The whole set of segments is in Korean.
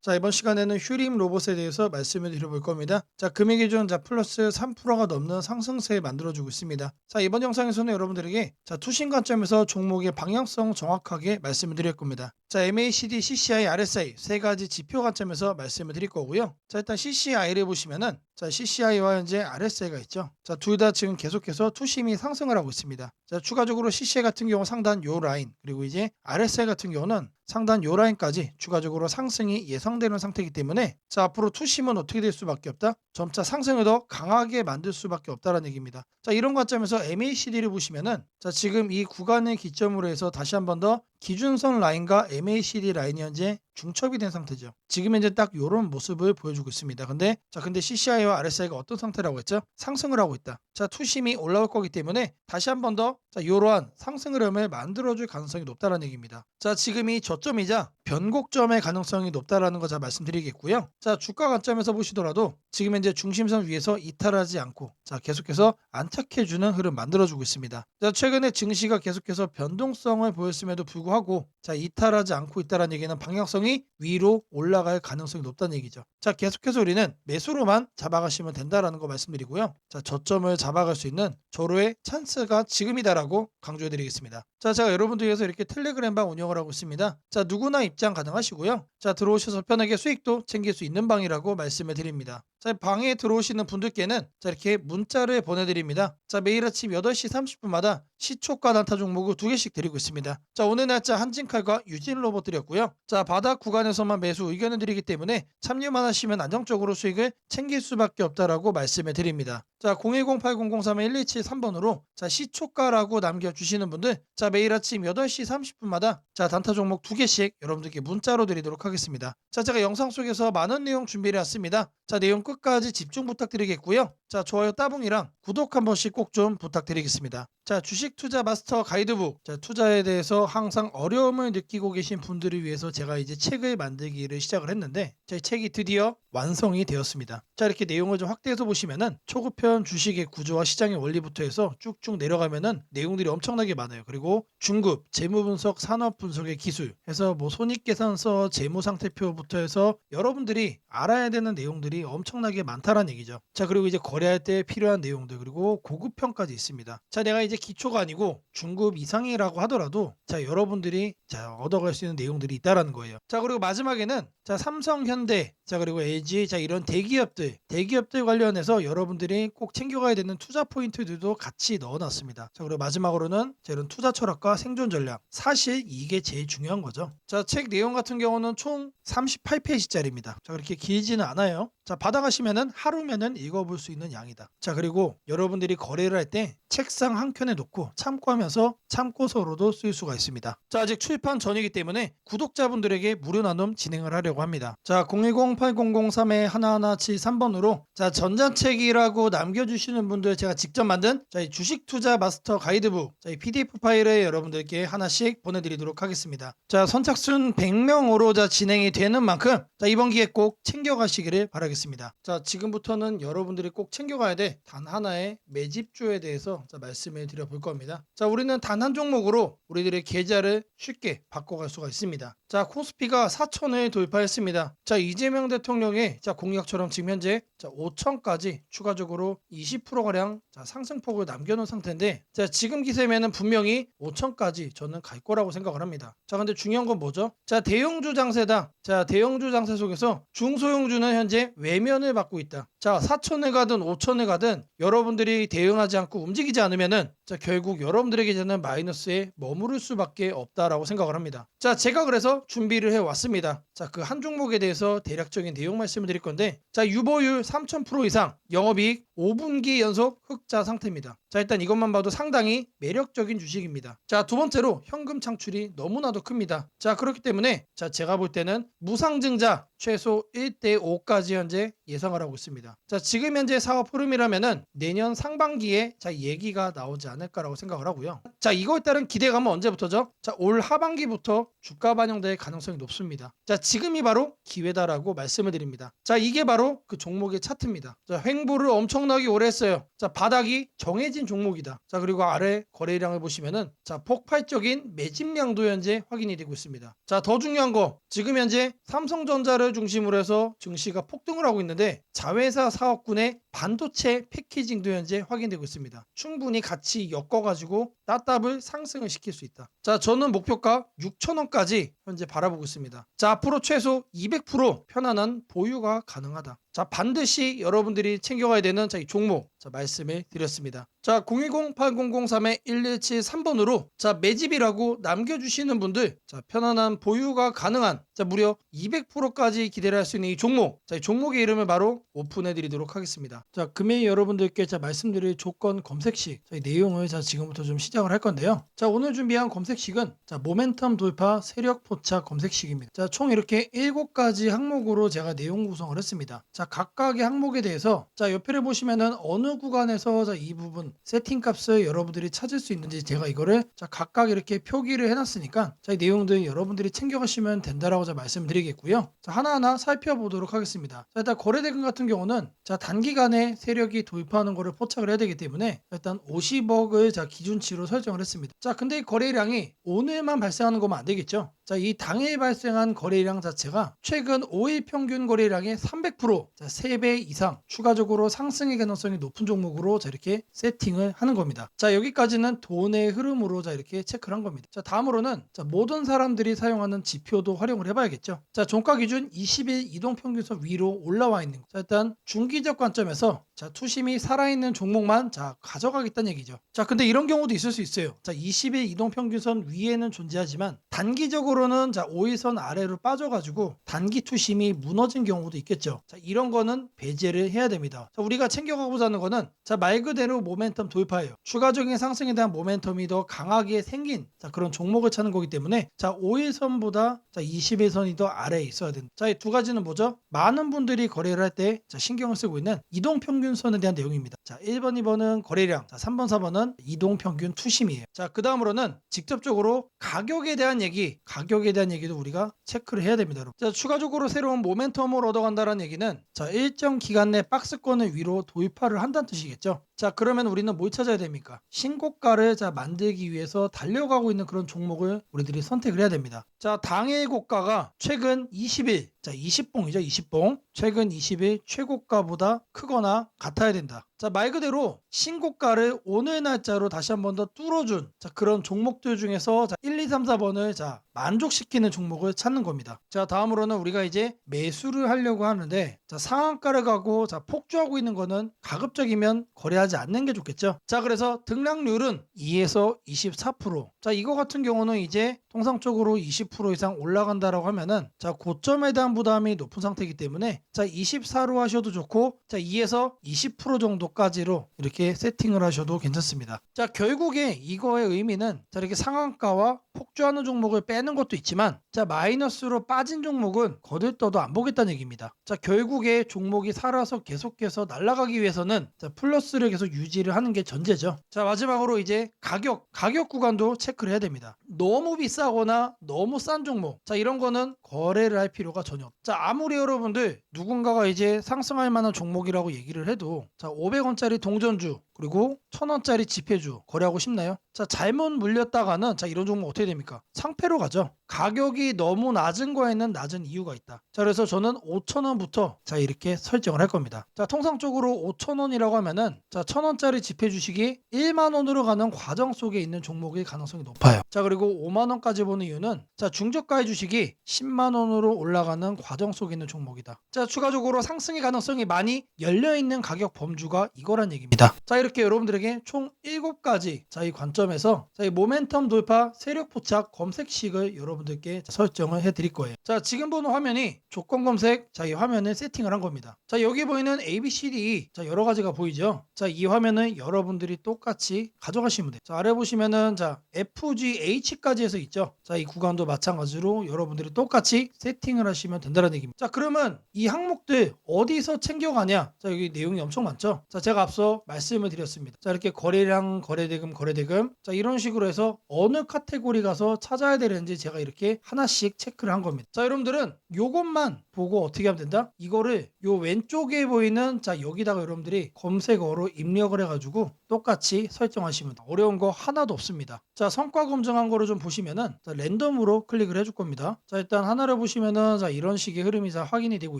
자, 이번 시간에는 휴림 로봇에 대해서 말씀을 드려볼 겁니다. 자, 금액 기준 플러스 3%가 넘는 상승세 만들어주고 있습니다. 자, 이번 영상에서는 여러분들에게 투신 관점에서 종목의 방향성 정확하게 말씀을 드릴 겁니다. 자, MACD, CCI, RSI 세 가지 지표 관점에서 말씀을 드릴 거고요. 자, 일단 CCI를 보시면은 CCI와 현재 RSI가 있죠. 자, 둘 다 지금 계속해서 투심이 상승을 하고 있습니다. 자, 추가적으로 CCI 같은 경우 상단 요 라인, 그리고 이제 RSI 같은 경우는 상단 요 라인까지 추가적으로 상승이 예상되는 상태이기 때문에 앞으로 투심은 어떻게 될 수밖에 없다? 점차 상승을 더 강하게 만들 수밖에 없다는 얘기입니다. 자, 이런 관점에서 MACD를 보시면은 지금 이 구간을 기점으로 해서 다시 한번 더 기준선 라인과 MACD 라인이 현재 중첩이 된 상태죠. 지금 현재 딱 이런 모습을 보여주고 있습니다. 근데 CCI와 RSI가 어떤 상태라고 했죠? 상승을 하고 있다. 자, 투심이 올라올 거기 때문에 다시 한번 더 이러한 상승 흐름을 만들어줄 가능성이 높다는 얘기입니다. 자, 지금 이 저점이자 변곡점의 가능성이 높다라는 거 잘 말씀드리겠고요. 자, 주가 관점에서 보시더라도 지금 현재 중심선 위에서 이탈하지 않고 계속해서 안착해주는 흐름 만들어주고 있습니다. 자, 최근에 증시가 계속해서 변동성을 보였음에도 불구하고 이탈하지 않고 있다는 얘기는 방향성이 위로 올라갈 가능성이 높다는 얘기죠. 자, 계속해서 우리는 매수로만 잡아가시면 된다라는 거 말씀드리고요. 자, 저점을 잡아갈 수 있는 절호의 찬스가 지금이다라고 강조해드리겠습니다. 자, 제가 여러분들 위해서 이렇게 텔레그램방 운영을 하고 있습니다. 자, 누구나 입장 가능하시고요. 자, 들어오셔서 편하게 수익도 챙길 수 있는 방이라고 말씀을 드립니다. 자, 방에 들어오시는 분들께는 이렇게 문자를 보내드립니다. 자, 매일 아침 8시 30분마다 시초가 단타 종목을 2개씩 드리고 있습니다. 자, 오늘 날짜 한진칼과 유진 로봇 드렸고요. 자, 바닥 구간에서만 매수 의견을 드리기 때문에 참여만 하시면 안정적으로 수익을 챙길 수밖에 없다라고 말씀을 드립니다. 자, 0108003-1173번으로 시초가라고 남겨주시는 분들 매일 아침 8시 30분마다 단타 종목 2개씩 여러분들께 문자로 드리도록 하겠습니다. 자, 제가 영상 속에서 많은 내용 준비를 했습니다. 자, 내용 끝까지 집중 부탁드리겠고요. 자, 좋아요 따봉이랑 구독 한 번씩 꼭 좀 부탁드리겠습니다. 자, 주식 투자 마스터 가이드북. 자, 투자에 대해서 항상 어려움을 느끼고 계신 분들을 위해서 제가 이제 책을 만들기를 시작을 했는데 이 책이 드디어 완성이 되었습니다. 자, 이렇게 내용을 좀 확대해서 보시면은 초급편 주식의 구조와 시장의 원리부터 해서 쭉쭉 내려가면은 내용들이 엄청나게 많아요. 그리고 중급, 재무 분석, 산업 분석의 기술 해서 손익계산서, 재무 상태표부터 해서 여러분들이 알아야 되는 내용들이 엄청나게 많다라는 얘기죠. 자, 그리고 이제 거래할 때 필요한 내용들, 그리고 고급편까지 있습니다. 자, 내가 이제 기초가 아니고 중급 이상이라고 하더라도 여러분들이 얻어갈 수 있는 내용들이 있다라는 거예요. 자, 그리고 마지막에는 삼성, 현대, 그리고 LG, 이런 대기업들 관련해서 여러분들이 꼭 챙겨가야 되는 투자 포인트들도 같이 넣어놨습니다. 자, 그리고 마지막으로는 이런 투자 철학과 생존 전략, 사실 이게 제일 중요한 거죠. 자, 책 내용 같은 경우는 총 38페이지짜리입니다. 자, 그렇게 길지는 않아요. 자, 받아가시면은 하루면은 읽어볼 수 있는 양이다. 자, 그리고 여러분들이 거래를 할 때 책상 한 켠에 놓고 참고하면서 참고서로도 쓸 수가 있습니다. 자, 아직 출판 전이기 때문에 구독자분들에게 무료 나눔 진행을 하려고 합니다. 자, 010-8003-1173번으로 전자책이라고 남겨주시는 분들 제가 직접 만든 이 주식 투자 마스터 가이드북 이 PDF 파일을 여러분들께 하나씩 보내드리도록 하겠습니다. 자, 선착순 100명으로 진행이 되는 만큼 이번 기회 꼭 챙겨가시기를 바라겠습니다. 자, 지금부터는 여러분들이 꼭 챙겨가야 돼 단 하나의 매집주에 대해서 말씀을 드려볼 겁니다. 자, 우리는 단 한 종목으로 우리들의 계좌를 쉽게 바꿔갈 수가 있습니다. 자, 코스피가 4천을 돌파했습니다. 자, 이재명 대통령의 공약처럼 지금 현재 5천까지 추가적으로 20%가량 상승폭을 남겨놓은 상태인데 지금 기세면은 분명히 5천까지 저는 갈 거라고 생각을 합니다. 자, 근데 중요한 건 뭐죠? 자, 대형주 장세다. 자, 대형주 장세 속에서 중소형주는 현재 외면을 받고 있다. 자, 4천을 가든 5천을 가든 여러분들이 대응하지 않고 움직이지 않으면은 결국 여러분들에게 되는 마이너스에 머무를 수밖에 없다라고 생각을 합니다. 자, 제가 그래서 준비를 해왔습니다. 자, 그 한 종목에 대해서 대략적인 내용 말씀을 드릴 건데 유보율 3000% 이상, 영업이익 5분기 연속 흑자 상태입니다. 자, 일단 이것만 봐도 상당히 매력적인 주식입니다. 자, 두 번째로 현금 창출이 너무나도 큽니다. 자, 그렇기 때문에 제가 볼 때는 무상증자 최소 1대5까지 현재 예상을 하고 있습니다. 자, 지금 현재 사업 흐름이라면은 내년 상반기에 얘기가 나오지 않을까라고 생각을 하고요. 자, 이거에 따른 기대감은 언제부터죠? 자, 올 하반기부터 주가 반영될 가능성이 높습니다. 자, 지금이 바로 기회다라고 말씀을 드립니다. 자, 이게 바로 그 종목의 차트입니다. 자, 횡보를 엄청나게 오래 했어요. 자, 바닥이 정해진 종목이다. 자, 그리고 아래 거래량을 보시면은 폭발적인 매집량도 현재 확인이 되고 있습니다. 자, 더 중요한 거 지금 현재 삼성전자를 중국을 중심으로 해서 증시가 폭등을 하고 있는데 자회사 사업군의 반도체 패키징도 현재 확인되고 있습니다. 충분히 같이 엮어가지고 따답을 상승을 시킬 수 있다. 자, 저는 목표가 6,000원까지 현재 바라보고 있습니다. 자, 앞으로 최소 200% 편안한 보유가 가능하다. 자, 반드시 여러분들이 챙겨가야 되는 이 종목 말씀을 드렸습니다. 자, 010-8003-1173번으로 매집이라고 남겨주시는 분들 편안한 보유가 가능한 무려 200%까지 기대를 할 수 있는 이 종목, 이 종목의 이름을 바로 오픈해 드리도록 하겠습니다. 자, 금일 여러분들께 말씀드릴 조건 검색식 내용을 지금부터 좀 시작을 할 건데요. 자, 오늘 준비한 검색식은 모멘텀 돌파 세력 포착 검색식입니다. 자, 총 이렇게 7가지 항목으로 제가 내용 구성을 했습니다. 자, 각각의 항목에 대해서 옆에를 보시면은 어느 구간에서 이 부분 세팅 값을 여러분들이 찾을 수 있는지 제가 이거를 각각 이렇게 표기를 해놨으니까 이 내용들 여러분들이 챙겨가시면 된다라고 말씀드리겠고요. 하나하나 살펴보도록 하겠습니다. 자, 일단 거래대금 같은 경우는 단기간에 세력이 돌파하는 것을 포착을 해야 되기 때문에 일단 50억을 기준치로 설정을 했습니다. 자, 근데 이 거래량이 오늘만 발생하는 거면 안 되겠죠. 자, 이 당일 발생한 거래량 자체가 최근 5일 평균 거래량의 300%, 3배 이상 추가적으로 상승의 가능성이 높은 종목으로 이렇게 세팅을 하는 겁니다. 자, 여기까지는 돈의 흐름으로 이렇게 체크를 한 겁니다. 자, 다음으로는 모든 사람들이 사용하는 지표도 활용을 해봐야겠죠. 자, 종가 기준 20일 이동평균선 위로 올라와 있는 거. 자, 일단 중기적 관점에서 투심이 살아있는 종목만 가져가겠다는 얘기죠. 자, 근데 이런 경우도 있을 수 있어요. 자, 20일 이동평균선 위에는 존재하지만 단기적으로는 5일선 아래로 빠져가지고 단기 투심이 무너진 경우도 있겠죠. 자, 이런 거는 배제를 해야 됩니다. 자, 우리가 챙겨가고자 하는 거는 말 그대로 모멘텀 돌파예요. 추가적인 상승에 대한 모멘텀이 더 강하게 생긴 그런 종목을 찾는 거기 때문에 5일선보다 20일선이 더 아래에 있어야 된다. 자, 이 두 가지는 뭐죠? 많은 분들이 거래를 할 때 신경을 쓰고 있는 이동평균선에 대한 내용입니다. 자, 1번, 2번은 거래량, 3번, 4번은 이동평균 투심이에요. 자, 그 다음으로는 직접적으로 가격에 대한 얘기도 우리가 체크를 해야 됩니다. 여러분. 자, 추가적으로 새로운 모멘텀을 얻어간다는 얘기는 일정 기간 내 박스권을 위로 돌파를 한다는 뜻이겠죠. 자, 그러면 우리는 뭘 찾아야 됩니까? 신고가를 만들기 위해서 달려가고 있는 그런 종목을 우리들이 선택을 해야 됩니다. 자, 당일 고가가 최근 20일, 20봉이죠, 20봉. 최근 20일 최고가보다 크거나 같아야 된다. 자, 말 그대로 신고가를 오늘 날짜로 다시 한 번 더 뚫어준 그런 종목들 중에서 1, 2, 3, 4번을 만족시키는 종목을 찾는 겁니다. 자, 다음으로는 우리가 이제 매수를 하려고 하는데 상한가를 가고 폭주하고 있는 거는 가급적이면 거래하지 않는 게 좋겠죠. 자, 그래서 등락률은 2에서 24%. 자, 이거 같은 경우는 이제 통상적으로 20% 이상 올라간다라고 하면은 고점에 대한 부담이 높은 상태이기 때문에 24로 하셔도 좋고 2에서 20% 정도까지로 이렇게 세팅을 하셔도 괜찮습니다. 자, 결국에 이거의 의미는 이렇게 상한가와 폭주하는 종목을 빼는 것도 있지만 마이너스로 빠진 종목은 거들떠도 안 보겠다는 얘기입니다. 자, 결국에 종목이 살아서 계속해서 날아가기 위해서는 플러스를 계속 유지를 하는 게 전제죠. 자, 마지막으로 이제 가격 구간도 체크를 해야 됩니다. 너무 비싸거나 너무 싼 종목, 이런 거는 거래를 할 필요가 전혀 없죠. 자, 아무리 여러분들 누군가가 이제 상승할 만한 종목이라고 얘기를 해도 500원짜리 동전주 그리고 1000원짜리 지폐주 거래하고 싶나요? 자, 잘못 물렸다가는 이런 종목 어떻게 됩니까? 상패로 가죠. 가격이 너무 낮은 거에는 낮은 이유가 있다. 자, 그래서 저는 5,000원부터 이렇게 설정을 할 겁니다. 자, 통상적으로 5,000원이라고 하면은 1,000원짜리 지폐 주식이 1만 원으로 가는 과정 속에 있는 종목일 가능성이 높아요. 자, 그리고 5만 원까지 보는 이유는 중저가의 주식이 10만 원으로 올라가는 과정 속에 있는 종목이다. 자, 추가적으로 상승의 가능성이 많이 열려 있는 가격 범주가 이거란 얘기입니다. 자, 이렇게 여러분들에게 총 7가지 이 관점에서 이 모멘텀 돌파 세력 포착 검색식을 여러분들께 설정을 해 드릴 거예요. 자, 지금 보는 화면이 조건 검색 이 화면을 세팅을 한 겁니다. 자, 여기 보이는 ABCD 여러 가지가 보이죠. 자, 이 화면을 여러분들이 똑같이 가져가시면 돼요. 자, 아래 보시면은 FGH까지 해서 있죠. 자, 이 구간도 마찬가지로 여러분들이 똑같이 세팅을 하시면 된다는 얘기입니다. 자, 그러면 이 항목들 어디서 챙겨가냐? 자, 여기 내용이 엄청 많죠. 자, 제가 앞서 말씀을 드렸습니다. 자, 이렇게 거래량, 거래대금, 자, 이런 식으로 해서 어느 카테고리 가서 찾아야 되는지 제가 이렇게 하나씩 체크를 한 겁니다. 자, 여러분들은 요것만 보고 어떻게 하면 된다? 이거를 요 왼쪽에 보이는, 자, 여기다가 여러분들이 검색어로 입력을 해가지고 똑같이 설정하시면 돼요. 어려운 거 하나도 없습니다. 자, 성과 검증한 거를 좀 보시면은, 자, 랜덤으로 클릭을 해줄 겁니다. 자, 일단 하나를 보시면은, 자, 이런 식의 흐름이 자 확인이 되고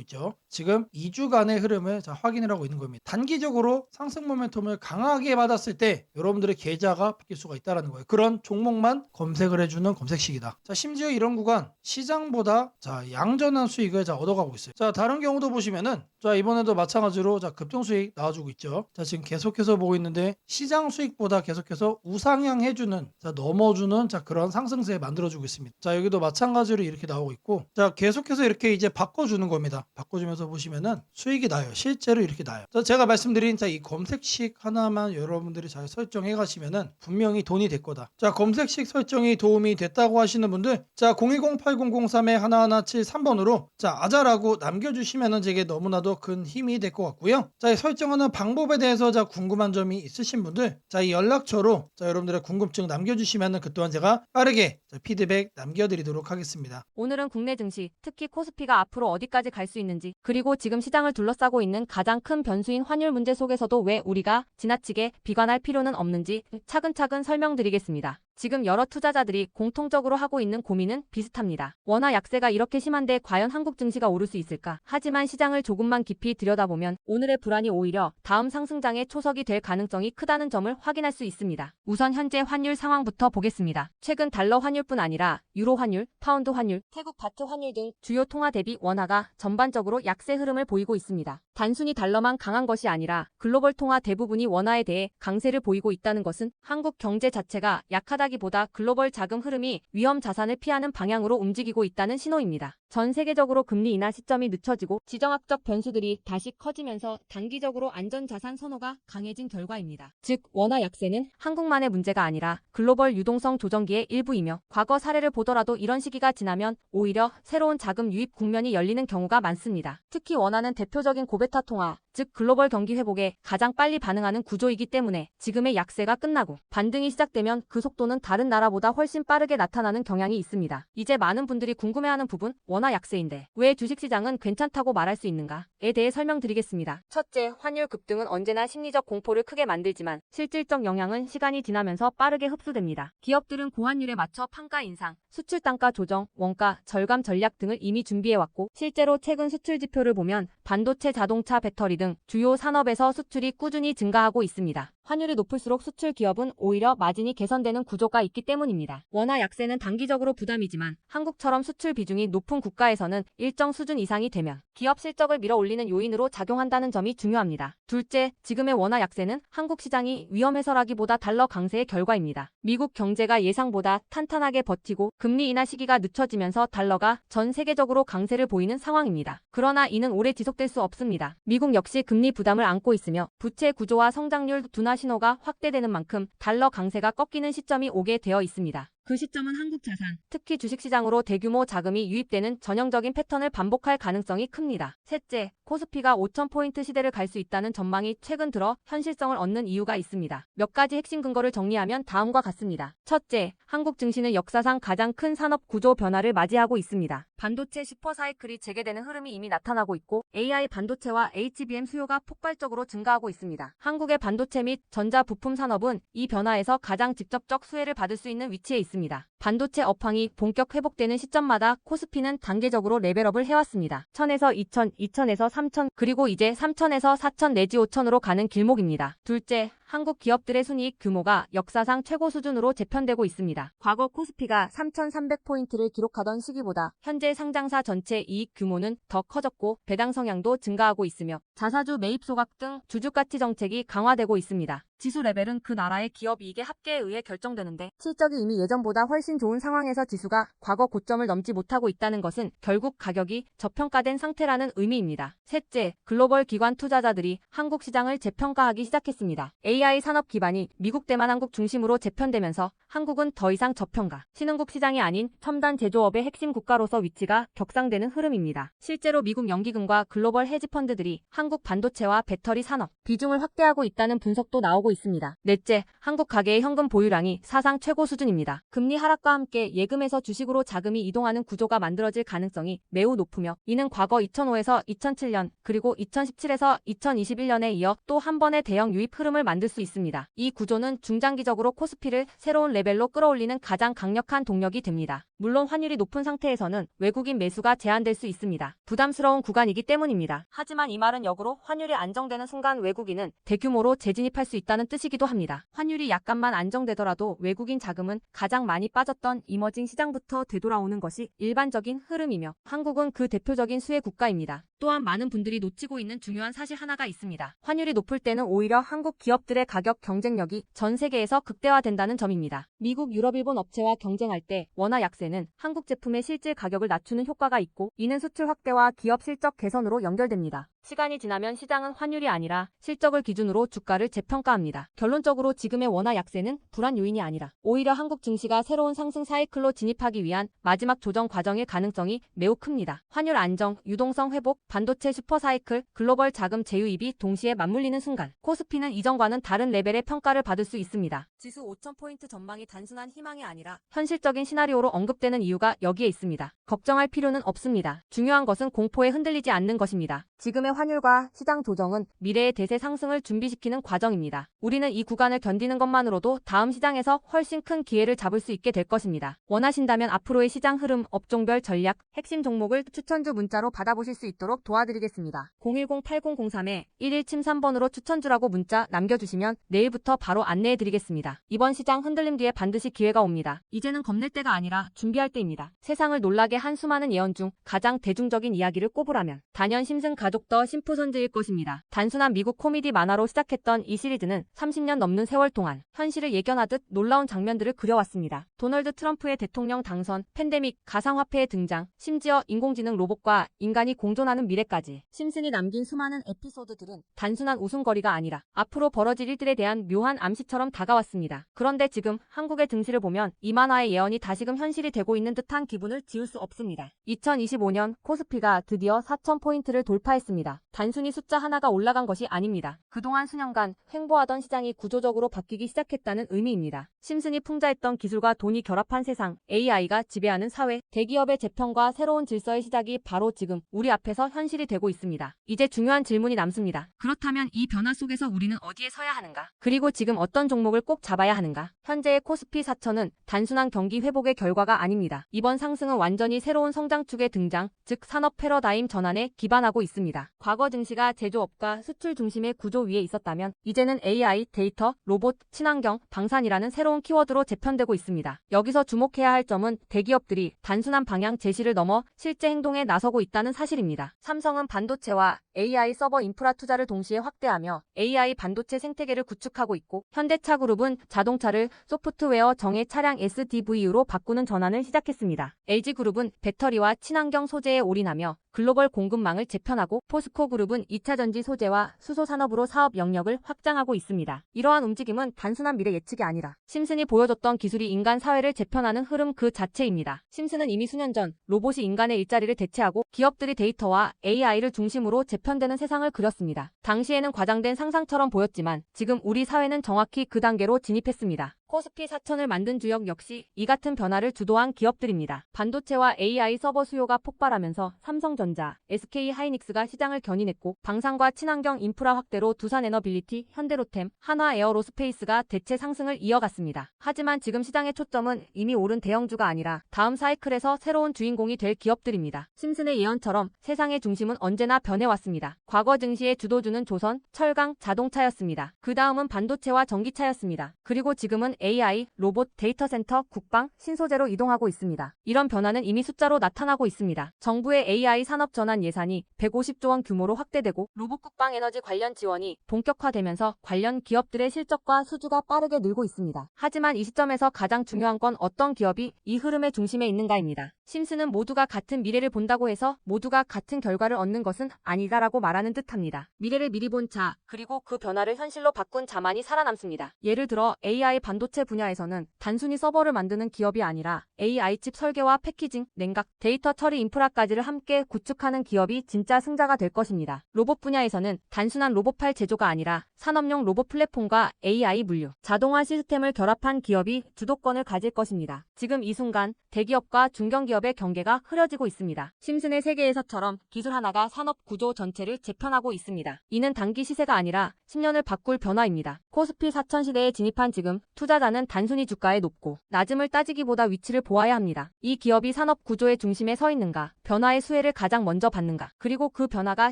있죠. 지금 2주간의 흐름을 자 확인을 하고 있는 겁니다. 단기적으로 상승 모멘텀을 강하게 받았을 때 여러분들의 계좌가 바뀔 수가 있다는 거예요. 그런 종목만 검색을 해주는 검색식이다. 자, 심지어 이런 구간 시장보다 자 양전한 수익을 자 얻어가고 있어요. 자, 다른 경우도 보시면은, 자, 이번에도 마찬가지로 자 급등 수익 나와주고 있죠. 자, 지금 계속해서 보고 있는데 시장 수익보다 계속해서 우상향 해주는, 자, 넘어주는, 자, 그런 상승세 만들어주고 있습니다. 자, 여기도 마찬가지로 이렇게 나오고 있고, 자, 계속해서 이렇게 이제 바꿔주는 겁니다. 바꿔주면서 보시면은 수익이 나요. 실제로 이렇게 나요. 자, 제가 말씀드린, 자, 이 검색식 하나만 여러분들이 잘 설정해 가시면은 분명히 돈이 될 거다. 자, 검색식 설정이 도움이 됐다고 하시는 분들, 자, 010-8003-1173번으로 자, 아자라고 남겨주시면은 제게 너무나도 큰 힘이 될 것 같고요. 자, 이 설정하는 방법에 대해서 자 궁금한 점이 있으신 분들, 자, 이 연락처로 자 여러분들의 궁금증 남겨주시면은 그 또한 제가 빠르게 자, 피드백 남겨드리도록 하겠습니다. 오늘은 국내 증시, 특히 코스피가 앞으로 어디까지 갈 수 있는지, 그리고 지금 시장을 둘러싸고 있는 가장 큰 변수인 환율 문제 속에서도 왜 우리가 지나치게 비관할 필요는 없는지 차근차근 설명드리겠습니다. 지금 여러 투자자들이 공통적으로 하고 있는 고민은 비슷합니다. 원화 약세가 이렇게 심한데 과연 한국 증시가 오를 수 있을까? 하지만 시장을 조금만 깊이 들여다보면 오늘의 불안이 오히려 다음 상승장의 초석이 될 가능성이 크다는 점을 확인할 수 있습니다. 우선 현재 환율 상황부터 보겠습니다. 최근 달러 환율뿐 아니라 유로 환율, 파운드 환율, 태국 바트 환율 등 주요 통화 대비 원화가 전반적으로 약세 흐름을 보이고 있습니다. 단순히 달러만 강한 것이 아니라 글로벌 통화 대부분이 원화에 대해 강세를 보이고 있다는 것은 한국 경제 자체가 약하다기보다 글로벌 자금 흐름이 위험 자산을 피하는 방향으로 움직이고 있다는 신호입니다. 전 세계적으로 금리 인하 시점이 늦춰지고 지정학적 변수들이 다시 커지면서 단기적으로 안전자산 선호가 강해진 결과입니다. 즉, 원화 약세는 한국만의 문제가 아니라 글로벌 유동성 조정기의 일부이며, 과거 사례를 보더라도 이런 시기가 지나면 오히려 새로운 자금 유입 국면이 열리는 경우가 많습니다. 특히 원화는 대표적인 고베타 통화, 즉 글로벌 경기 회복에 가장 빨리 반응하는 구조이기 때문에 지금의 약세가 끝나고 반등이 시작되면 그 속도는 다른 나라보다 훨씬 빠르게 나타나는 경향이 있습니다. 이제 많은 분들이 궁금해하는 부분, 원화 약세인데 왜 주식시장은 괜찮다고 말할 수 있는가에 대해 설명드리겠습니다. 첫째, 환율 급등은 언제나 심리적 공포를 크게 만들지만 실질적 영향은 시간이 지나면서 빠르게 흡수됩니다. 기업들은 고환율에 맞춰 판가 인상, 수출 단가 조정, 원가 절감 전략 등을 이미 준비해왔고, 실제로 최근 수출 지표를 보면 반도체, 자동차, 배터리 등 주요 산업에서 수출이 꾸준히 증가하고 있습니다. 환율이 높을수록 수출 기업은 오히려 마진이 개선되는 구조가 있기 때문입니다. 원화 약세는 단기적으로 부담이지만 한국처럼 수출 비중이 높은 국가에서는 일정 수준 이상이 되면 기업 실적을 밀어올리는 요인으로 작용한다는 점이 중요합니다. 둘째, 지금의 원화 약세는 한국 시장이 위험해서라기보다 달러 강세의 결과입니다. 미국 경제가 예상보다 탄탄하게 버티고 금리 인하 시기가 늦춰지면서 달러가 전 세계적으로 강세를 보이는 상황입니다. 그러나 이는 오래 지속될 수 없습니다. 미국 역시 금리 부담을 안고 있으며 부채 구조와 성장률 둔화 신호가 확대되는 만큼 달러 강세가 꺾이는 시점이 오게 되어 있습니다. 그 시점은 한국 자산, 특히 주식시장으로 대규모 자금이 유입되는 전형적인 패턴을 반복할 가능성이 큽니다. 셋째, 코스피가 5,000포인트 시대를 갈 수 있다는 전망이 최근 들어 현실성을 얻는 이유가 있습니다. 몇 가지 핵심 근거를 정리하면 다음과 같습니다. 첫째, 한국 증시는 역사상 가장 큰 산업 구조 변화를 맞이하고 있습니다. 반도체 슈퍼사이클이 재개되는 흐름이 이미 나타나고 있고, AI 반도체와 HBM 수요가 폭발적으로 증가하고 있습니다. 한국의 반도체 및 전자 부품 산업은 이 변화에서 가장 직접적 수혜를 받을 수 있는 위치에 있습니다. 반도체 업황이 본격 회복되는 시점마다 코스피는 단계적으로 레벨업을 해왔습니다. 1000에서 2000, 2000에서 3000, 그리고 이제 3000에서 4000 내지 5000으로 가는 길목입니다. 둘째, 한국 기업들의 순이익 규모가 역사상 최고 수준으로 재편되고 있습니다. 과거 코스피가 3,300포인트를 기록하던 시기보다 현재 상장사 전체 이익 규모는 더 커졌고 배당 성향도 증가하고 있으며 자사주 매입 소각 등 주주가치 정책이 강화되고 있습니다. 지수 레벨은 그 나라의 기업 이익의 합계에 의해 결정되는데, 실적이 이미 예전보다 훨씬 좋은 상황에서 지수가 과거 고점을 넘지 못하고 있다는 것은 결국 가격이 저평가된 상태라는 의미입니다. 셋째, 글로벌 기관 투자자들이 한국 시장을 재평가하기 시작했습니다. AI AI 산업 기반이 미국, 대만, 한국 중심으로 재편되면서 한국은 더 이상 저평가, 신흥국 시장이 아닌 첨단 제조업의 핵심 국가로서 위치가 격상되는 흐름입니다. 실제로 미국 연기금과 글로벌 헤지펀드들이 한국 반도체와 배터리 산업 비중을 확대하고 있다는 분석도 나오고 있습니다. 넷째, 한국 가계의 현금 보유량이 사상 최고 수준입니다. 금리 하락과 함께 예금에서 주식으로 자금이 이동하는 구조가 만들어질 가능성이 매우 높으며 이는 과거 2005에서 2007년 그리고 2017에서 2021년에 이어 또 한 번의 대형 유입 흐름을 만들 수 있습니다. 이 구조는 중장기적으로 코스피를 새로운 레벨로 끌어올리는 가장 강력한 동력이 됩니다. 물론 환율이 높은 상태에서는 외국인 매수가 제한될 수 있습니다. 부담스러운 구간이기 때문입니다. 하지만 이 말은 역으로 환율이 안정되는 순간 외국인은 대규모로 재진입할 수 있다는 뜻이기도 합니다. 환율이 약간만 안정되더라도 외국인 자금은 가장 많이 빠졌던 이머징 시장부터 되돌아오는 것이 일반적인 흐름이며 한국은 그 대표적인 수혜 국가입니다. 또한 많은 분들이 놓치고 있는 중요한 사실 하나가 있습니다. 환율이 높을 때는 오히려 한국 기업들의 가격 경쟁력이 전 세계에서 극대화된다는 점입니다. 미국, 유럽, 일본 업체와 경쟁할 때 원화 약세는 한국 제품의 실질 가격을 낮추는 효과가 있고 이는 수출 확대와 기업 실적 개선으로 연결됩니다. 시간이 지나면 시장은 환율이 아니라 실적을 기준으로 주가를 재평가합니다. 결론적으로 지금의 원화 약세는 불안 요인이 아니라 오히려 한국 증시가 새로운 상승 사이클로 진입하기 위한 마지막 조정 과정일 가능성이 매우 큽니다. 환율 안정, 유동성 회복, 반도체 슈퍼 사이클, 글로벌 자금 재유입이 동시에 맞물리는 순간 코스피는 이전과는 다른 레벨의 평가를 받을 수 있습니다. 지수 5,000포인트 전망이 단순한 희망이 아니라 현실적인 시나리오로 언급되는 이유가 여기에 있습니다. 걱정할 필요는 없습니다. 중요한 것은 공포에 흔들리지 않는 것입니다. 지금의 환율과 시장 조정은 미래의 대세 상승을 준비시키는 과정입니다. 우리는 이 구간을 견디는 것만으로도 다음 시장에서 훨씬 큰 기회를 잡을 수 있게 될 것입니다. 원하신다면 앞으로의 시장 흐름, 업종별 전략, 핵심 종목을 추천주 문자로 받아보실 수 있도록 도와드리겠습니다. 010-8003-1173번으로 추천주라고 문자 남겨주시면 내일부터 바로 안내해드리겠습니다. 이번 시장 흔들림 뒤에 반드시 기회가 옵니다. 이제는 겁낼 때가 아니라 준비할 때입니다. 세상을 놀라게 한 수많은 예언 중 가장 대중적인 이야기를 꼽으라면 단연 심슨 가족 더 심프선즈일 것입니다. 단순한 미국 코미디 만화로 시작했던 이 시리즈는 30년 넘는 세월 동안 현실을 예견하듯 놀라운 장면들을 그려왔습니다. 도널드 트럼프의 대통령 당선, 팬데믹, 가상화폐의 등장, 심지어 인공지능 로봇과 인간이 공존하는 미래까지 심슨이 남긴 수많은 에피소드들은 단순한 웃음거리가 아니라 앞으로 벌어질 일들에 대한 묘한 암시처럼 다가왔습니다. 그런데 지금 한국의 증시를 보면 이 만화의 예언이 다시금 현실이 되고 있는 듯한 기분을 지울 수 없습니다. 2025년 코스피가 드디어 4,000포인트를 돌파했습니다. 단순히 숫자 하나가 올라간 것이 아닙니다. 그동안 수년간 횡보하던 시장이 구조적으로 바뀌기 시작했다는 의미입니다. 심슨이 풍자했던 기술과 돈이 결합한 세상, AI가 지배하는 사회, 대기업의 재편과 새로운 질서의 시작이 바로 지금 우리 앞에서 현실이 되고 있습니다. 이제 중요한 질문이 남습니다. 그렇다면 이 변화 속에서 우리는 어디에 서야 하는가? 그리고 지금 어떤 종목을 꼭 잡아야 하는가? 현재의 코스피 4천은 단순한 경기 회복의 결과가 아닙니다. 이번 상승은 완전히 새로운 성장축의 등장, 즉 산업 패러다임 전환에 기반하고 있습니다. 과거 증시가 제조업과 수출 중심의 구조 위에 있었다면 이제는 AI, 데이터, 로봇, 친환경, 방산이라는 새로운 키워드로 재편되고 있습니다. 여기서 주목해야 할 점은 대기업들이 단순한 방향 제시를 넘어 실제 행동에 나서고 있다는 사실입니다. 삼성은 반도체와 AI 서버 인프라 투자를 동시에 확대하며 AI 반도체 생태계를 구축하고 있고 현대차그룹은 자동차를 소프트웨어 정예 차량 SDV로 바꾸는 전환을 시작했습니다. LG그룹은 배터리와 친환경 소재에 올인하며 글로벌 공급망을 재편하고 포스코그룹은 2차전지 소재와 수소 산업으로 사업 영역을 확장하고 있습니다. 이러한 움직임은 단순한 미래 예측이 아니라 심슨이 보여줬던 기술이 인간 사회를 재편하는 흐름 그 자체입니다. 심슨은 이미 수년 전 로봇이 인간의 일자리를 대체하고 기업들이 데이터와 AI를 중심으로 재편되는 세상을 그렸습니다. 당시에는 과장된 상상처럼 보였지만 지금 우리 사회는 정확히 그 단계로 진입했습니다. 코스피 4천을 만든 주역 역시 이 같은 변화를 주도한 기업들입니다. 반도체와 AI 서버 수요가 폭발하면서 삼성전자, SK하이닉스가 시장을 견인했고 방산과 친환경 인프라 확대로 두산에너빌리티, 현대로템, 한화에어로스페이스가 대체 상승을 이어갔습니다. 하지만 지금 시장의 초점은 이미 오른 대형주가 아니라 다음 사이클에서 새로운 주인공이 될 기업들입니다. 심슨의 예언처럼 세상의 중심은 언제나 변해왔습니다. 과거 증시의 주도주는 조선, 철강, 자동차였습니다. 그 다음은 반도체와 전기차였습니다. 그리고 지금은 AI, 로봇, 데이터 센터, 국방, 신소재로 이동하고 있습니다. 이런 변화는 이미 숫자로 나타나고 있습니다. 정부의 AI 산업 전환 예산이 150조 원 규모로 확대되고 로봇 국방 에너지 관련 지원이 본격화되면서 관련 기업들의 실적과 수주가 빠르게 늘고 있습니다. 하지만 이 시점에서 가장 중요한 건 어떤 기업이 이 흐름의 중심에 있는가입니다. 심스는 모두가 같은 미래를 본다고 해서 모두가 같은 결과를 얻는 것은 아니다라고 말하는 듯합니다. 미래를 미리 본 자, 그리고 그 변화를 현실로 바꾼 자만이 살아남습니다. 예를 들어 AI 반도체 분야에서는 단순히 서버를 만드는 기업이 아니라 AI 칩 설계와 패키징, 냉각, 데이터 처리 인프라까지를 함께 구축하는 기업이 진짜 승자가 될 것입니다. 로봇 분야에서는 단순한 로봇팔 제조가 아니라 산업용 로봇 플랫폼과 AI 물류, 자동화 시스템을 결합한 기업이 주도권을 가질 것입니다. 지금 이 순간 대기업과 중견기업의 경계가 흐려지고 있습니다. 심슨의 세계에서처럼 기술 하나가 산업 구조 전체를 재편하고 있습니다. 이는 단기 시세가 아니라 10년을 바꿀 변화입니다. 코스피 4000 시대에 진입한 지금 투자자는 단순히 주가의 높고 낮음을 따지기보다 위치를 보아야 합니다. 이 기업이 산업 구조의 중심에 서 있는가, 변화의 수혜를 가장 먼저 받는가, 그리고 그 변화가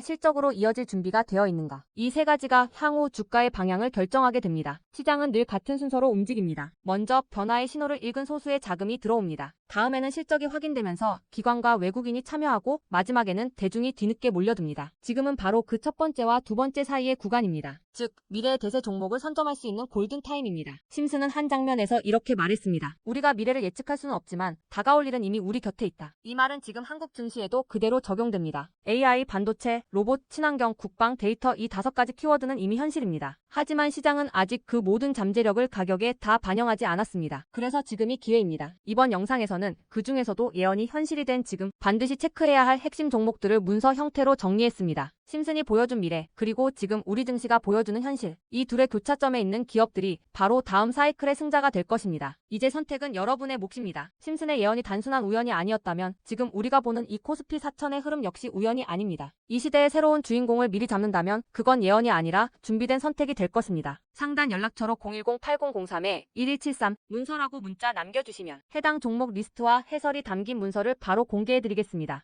실적으로 이어질 준비가 되어 있는가. 이 세 가지가 향후 주가의 방향을 결정하게 됩니다. 시장은 늘 같은 순서로 움직입니다. 먼저 변화의 신호를 읽은 소수의 자금이 들어옵니다. 다음에는 실적이 확인되면서 기관과 외국인이 참여하고 마지막에는 대중이 뒤늦게 몰려듭니다. 지금은 바로 그 첫 번째와 두 번째 사이의 구간입니다. 즉, 미래의 대세 종목을 선점할 수 있는 골든타임입니다. 심슨은 한 장면에서 이렇게 말했습니다. 우리가 미래를 예측할 수는 없지만 다가올 일은 이미 우리 곁에 있다. 이 말은 지금 한국 증시에도 그대로 적용됩니다. AI, 반도체, 로봇, 친환경, 국방, 데이터 이 5가지 키워드는 이미 현실입니다. 하지만 시장은 아직 그 모든 잠재력을 가격에 다 반영하지 않았습니다. 그래서 지금이 기회입니다. 이번 영상에서는 그 중에서도 예언이 현실이 된 지금 반드시 체크해야 할 핵심 종목들을 문서 형태로 정리했습니다. 심슨이 보여준 미래, 그리고 지금 우리 증시가 보여주는 현실. 이 둘의 교차점에 있는 기업들이 바로 다음 사이클의 승자가 될 것입니다. 이제 선택은 여러분의 몫입니다. 심슨의 예언이 단순한 우연이 아니었다면 지금 우리가 보는 이 코스피 4000의 흐름 역시 우연이 아닙니다. 이 시대의 새로운 주인공을 미리 잡는다면 그건 예언이 아니라 준비된 선택이 될 것입니다. 상단 연락처로 010-8003-1173 문서라고 문자 남겨주시면 해당 종목 리스트와 해설이 담긴 문서를 바로 공개해드리겠습니다.